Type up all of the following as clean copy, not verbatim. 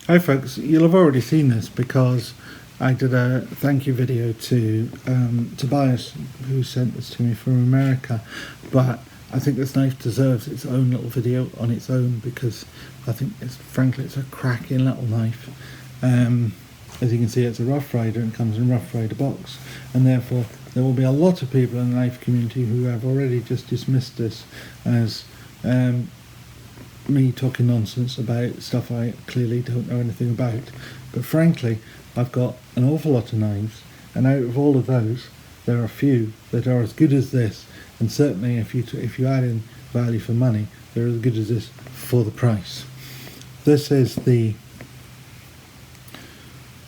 Hi folks, you'll have already seen this because I did a thank you video to Tobias, who sent this to me from America, but I think this knife deserves its own little video on its own because I think frankly it's a cracking little knife. As you can see, it's a Rough Ryder and comes in a Rough Ryder box, and therefore there will be a lot of people in the knife community who have already just dismissed this as me talking nonsense about stuff I clearly don't know anything about. But frankly, I've got an awful lot of knives, and out of all of those, there are a few that are as good as this, and certainly if you add in value for money, they're as good as this for the price. This is the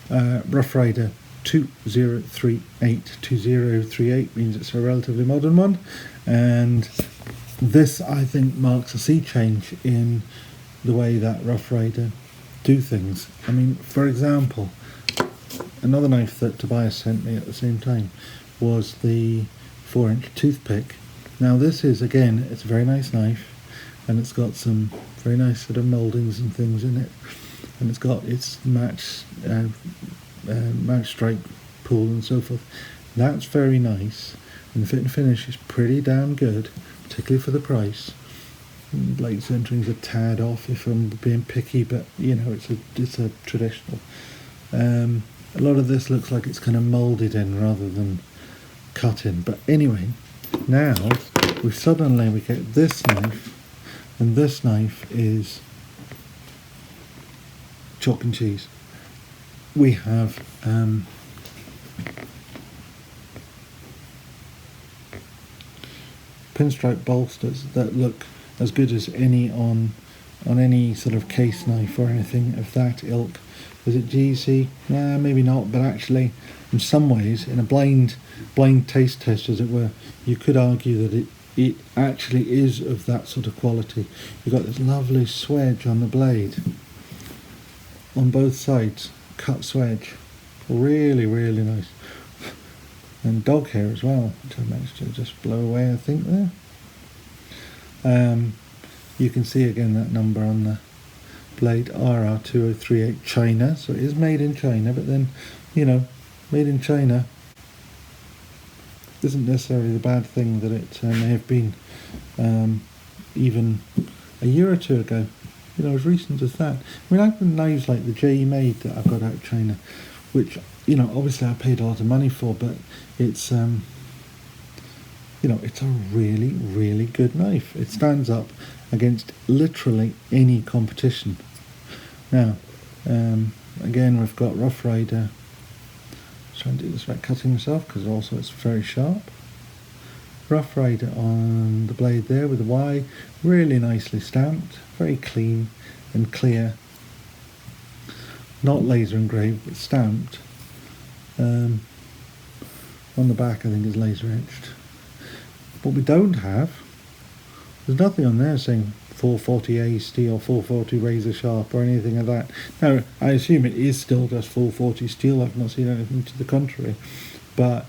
Rough Ryder 2038. 2038 means it's a relatively modern one, and this, I think, marks a sea change in the way that Rough Ryder do things. I mean, for example, another knife that Tobias sent me at the same time was the 4-inch toothpick. Now this is, again, it's a very nice knife, and it's got some very nice sort of mouldings and things in it, and it's got its match strike pull and so forth. That's very nice, and the fit and finish is pretty damn good, particularly for the price. Blade centering's a tad off if I'm being picky, but you know, it's a traditional. A lot of this looks like it's kind of moulded in rather than cut in. But anyway, now we get this knife, and this knife is chalk and cheese. We have pinstripe bolsters that look as good as any on any sort of case knife or anything of that ilk. Is it GC? Nah, maybe not, but actually in some ways, in a blind taste test as it were, you could argue that it actually is of that sort of quality. You've got this lovely swedge on the blade on both sides, cut swedge, really nice. And dog hair as well, which I managed to just blow away, I think, there. You can see again that number on the blade, RR2038 China, so it is made in China, but then, you know, made in China isn't necessarily the bad thing that it may have been even a year or two ago, you know, as recent as that. I mean, I've got knives like the J made that I've got out of China, which, you know, obviously I paid a lot of money for, but it's you know, it's a really good knife. It stands up against literally any competition. Now, again, we've got Rough Ryder. Let's try and do this without cutting myself, because also it's very sharp. Rough Ryder on the blade there with the Y, really nicely stamped, very clean and clear. Not laser engraved, but stamped. On the back, I think, is laser etched. What we don't have, there's nothing on there saying 440A steel, 440 razor sharp, or anything like that. Now, I assume it is still just 440 steel. I've not seen anything to the contrary. But,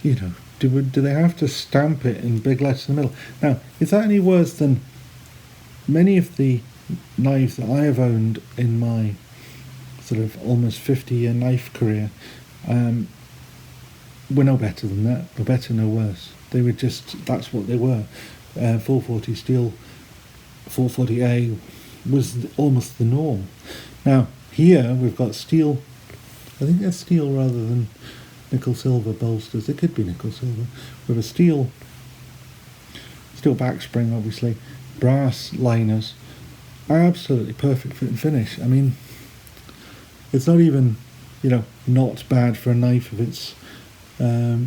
you know, do they have to stamp it in big letters in the middle? Now, is that any worse than many of the knives that I have owned in my sort of almost 50-year knife career? Were no better than that, no better, no worse. They were just, that's what they were. 440 steel, 440A was almost the norm. Now, here we've got steel, I think they're steel rather than nickel silver bolsters. They could be nickel silver. With a steel back spring, obviously, brass liners, absolutely perfect fit and finish. I mean, it's not even, you know, not bad for a knife of its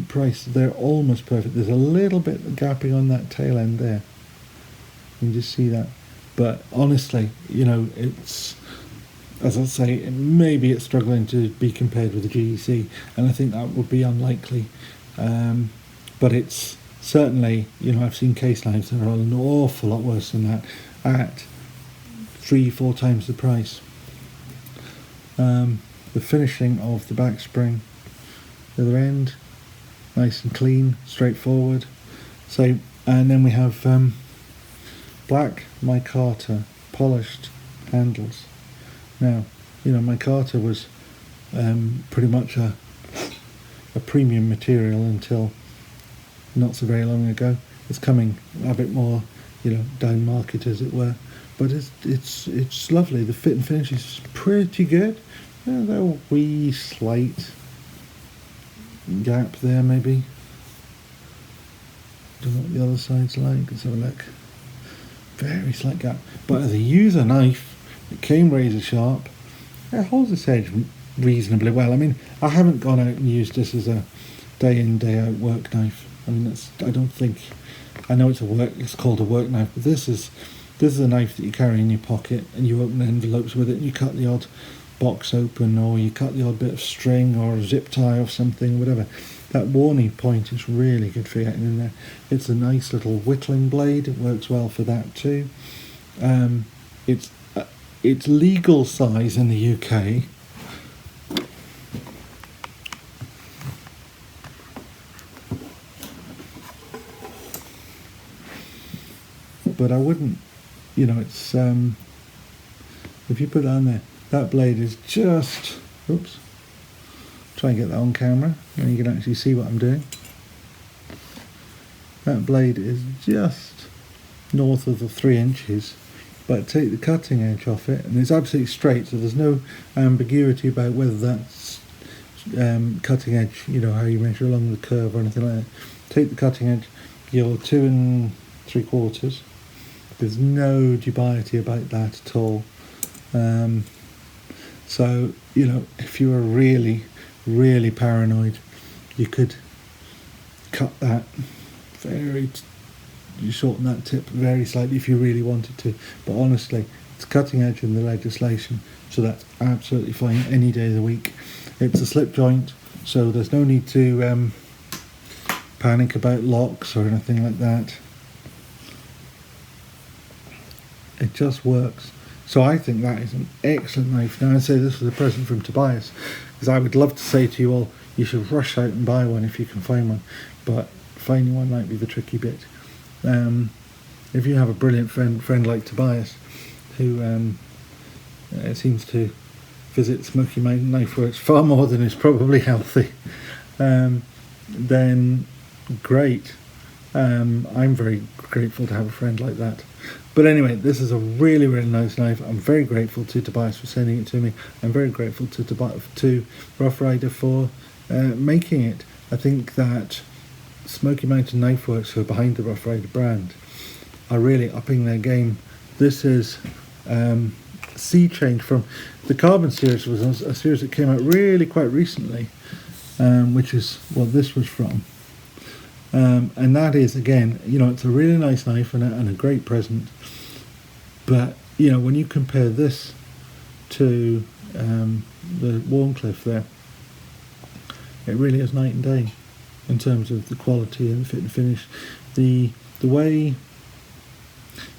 price. They're almost perfect. There's a little bit of gapping on that tail end there. You can just see that. But honestly, you know, it's, as I say, maybe it's struggling to be compared with the GEC, and I think that would be unlikely. But it's certainly, you know, I've seen case knives that are an awful lot worse than that at 3-4 times the price. The finishing of the back spring, the other end, nice and clean, straightforward. So, and then we have black micarta polished handles. Now, you know, micarta was pretty much a premium material until not so very long ago. It's coming a bit more, you know, down market as it were, but it's lovely. The fit and finish is pretty good. Yeah, there's a wee slight gap there maybe. Don't know what the other side's like. Let's have a look. Very slight gap. But as a user knife, it came razor sharp. It holds its edge reasonably well. I mean, I haven't gone out and used this as a day in, day out work knife. I mean, I know it's called a work knife, but this is a knife that you carry in your pocket and you open envelopes with it and you cut the odd box open, or you cut the odd bit of string or a zip tie or something, whatever. That warning point is really good for getting in there. It's a nice little whittling blade. It works well for that too. It's legal size in the UK. But I wouldn't, you know, it's if you put it on there, that blade is just, oops, try and get that on camera and you can actually see what I'm doing. That blade is just north of the 3 inches, but take the cutting edge off it and it's absolutely straight, so there's no ambiguity about whether that's cutting edge, you know, how you measure along the curve or anything like that. Take the cutting edge, you're 2 3/4. There's no dubiety about that at all. So, you know, if you were really, really paranoid, you could cut that you shorten that tip very slightly if you really wanted to. But honestly, it's cutting edge in the legislation, so that's absolutely fine any day of the week. It's a slip joint, so there's no need to panic about locks or anything like that. It just works. So I think that is an excellent knife. Now I say this was a present from Tobias, because I would love to say to you all, you should rush out and buy one if you can find one, but finding one might be the tricky bit. If you have a brilliant friend like Tobias, who seems to visit Smoky Mountain Knife Works far more than is probably healthy, then great. I'm very grateful to have a friend like that. But anyway, this is a really, really nice knife. I'm very grateful to Tobias for sending it to me. I'm very grateful to Rough Ryder for making it. I think that Smoky Mountain Knife Works, who are behind the Rough Ryder brand, are really upping their game. This is sea change from the Carbon series. Was a series that came out really quite recently, which is what this was from. And that is, again, you know, it's a really nice knife and a great present. But, you know, when you compare this to the Warncliffe there, it really is night and day in terms of the quality and the fit and finish. The way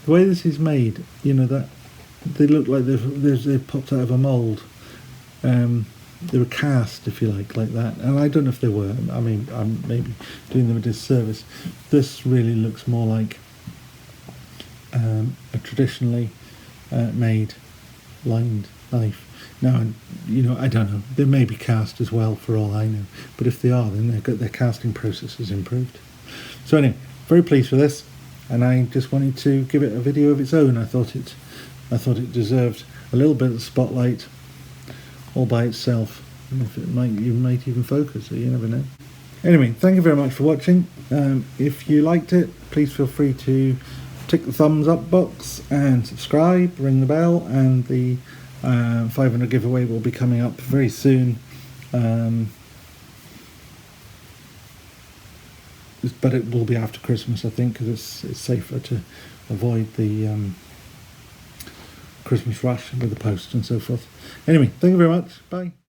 this is made, you know, that they look like they've popped out of a mould. They were cast, if you like that. And I don't know if they were. I mean, I'm maybe doing them a disservice. This really looks more like a traditionally made lined knife. Now, you know, I don't know. They may be cast as well, for all I know. But if they are, then their casting process is improved. So anyway, very pleased with this, and I just wanted to give it a video of its own. I thought it deserved a little bit of spotlight all by itself, and if it might even focus, so you never know. Anyway, thank you very much for watching. If you liked it, please feel free to tick the thumbs up box and subscribe, ring the bell, and the 500 giveaway will be coming up very soon. But it will be after Christmas, I think, because it's safer to avoid the Christmas rush with the post and so forth. Anyway, thank you very much. Bye.